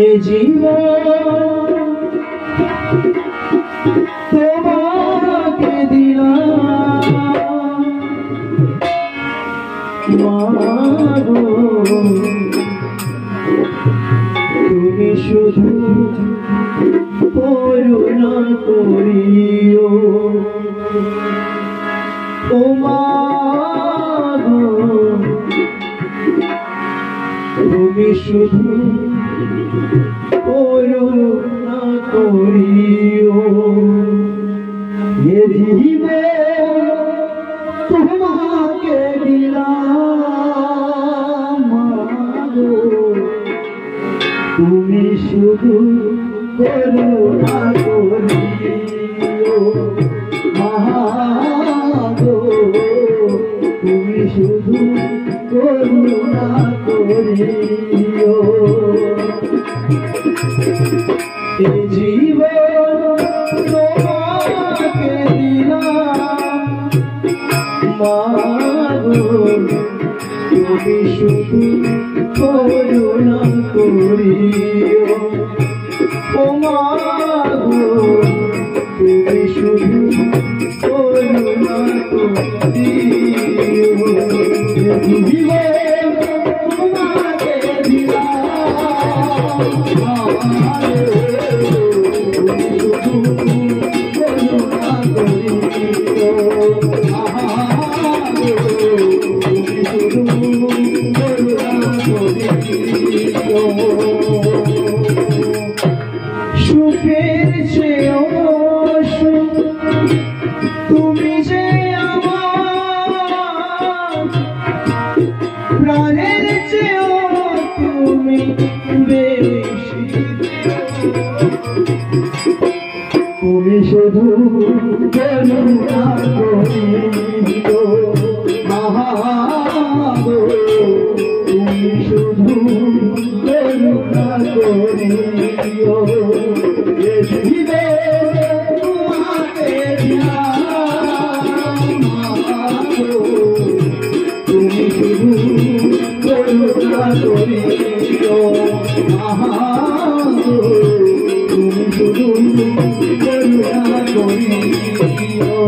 এ জীবন তোমাকে দিলাম মাগো, তুমি শুধু করুণা করিও ও মাগো, তুমি শুধু করুণা করিও। এ জীবন তোমাকে দিলাম মাগো, তুমি শুধু করুণা করিও মাগো, তুমি শুধু করুণা করিও। এ জীবন তোমাকে দিলাম মাগো, তুমি শুধু করুণা করিও ও মাগো, তুমি শুধু করুণা করিও। জীবন তোমাকে দিলাম সুখের চেয়েও সুখ তুমি যে আমার, প্রাণের চেয়েও তুমি বেশি, তুমি শুধু করুণা করিও মাগো, তুমি শুধু করুণা করিও। এ জীবন তোমাকে দিলাম মাগো, তুমি শুধু করুণা করিও মাগো, তুমি শুধু করুণা করিও।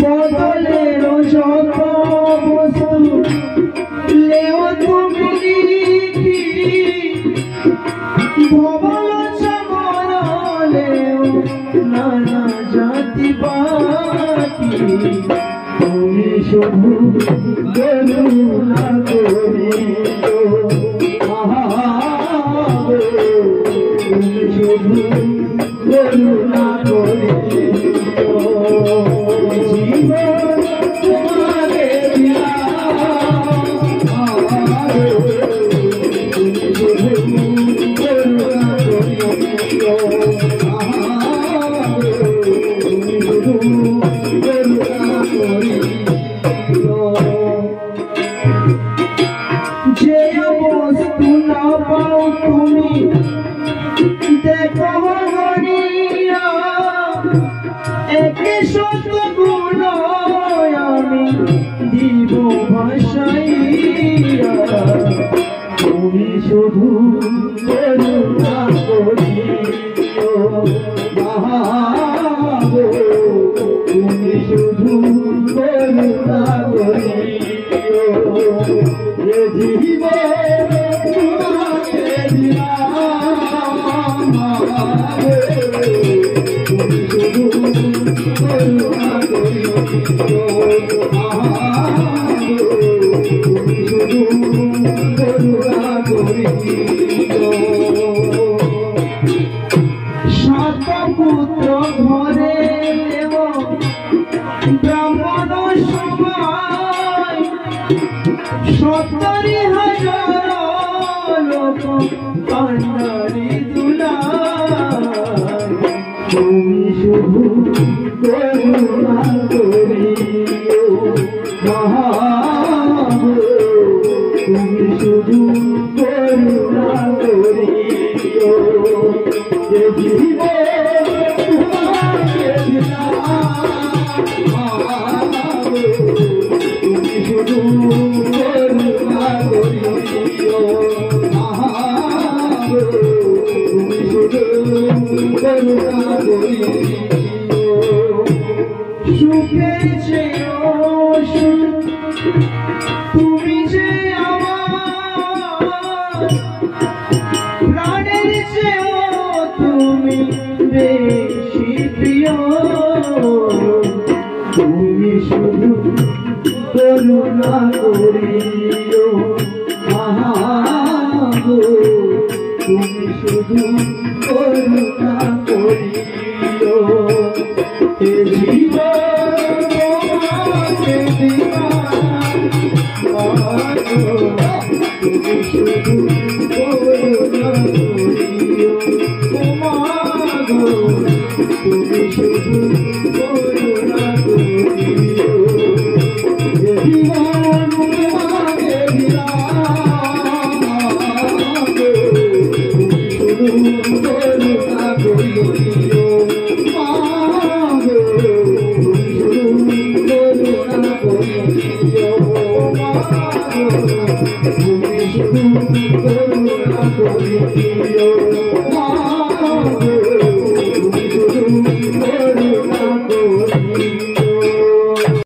বদলের যত বস্তু লেও তুমি লিখি, ভবল চমলেও নানা জাতি পাখি, তুমি শুধু করুণা করিও মাগো, তুমি শুধু করুণা করিও। জীবন তোমাকে দিলাম মাগো, তুমি শুধু করুণা করিও মাগো, তুমি শুধু করুণা করিও। যে বস্তু না পাও তুমি দেখো হরিয়া, একে শত গুণ আমি দিব ভাষাইয়া, তুমি শুধু করুণা করিও মাগো, তুমি শুধু করুণা করিও। এ জীবন তোমাকে দিলাম মাগো, তুমি শুধু করুণা করিও মাগো, তুমি শুধু করুণা করিও। সাত পুত্র ঘরে দেব ব্রাহ্মণ সবাই, 70,000 লোক কান্ডারি দুলাই, তুমি শুধু করুণা করিও মাগো, তুমি শুধু করুণা করিও। যে জীবন তোমাকে দিলাম মাগো, সুখে চেয়েও সুখ তুমি যে আমার প্রাণের চেয়েও তুমি বেশি প্রিয় তুমি শুধু করুণা করিও মাগো তুমি শুধু করুণা করিও এ জীবন তোমাকে দিবা তুমি শুধু করুণা করিও মাগো তুমি শুধু করুণা করিও এ জীবন তোমাকে দিবা করুণা করিও মাগো তুমি করুণা করিও মাগো তুমি করুণা করিও মাগো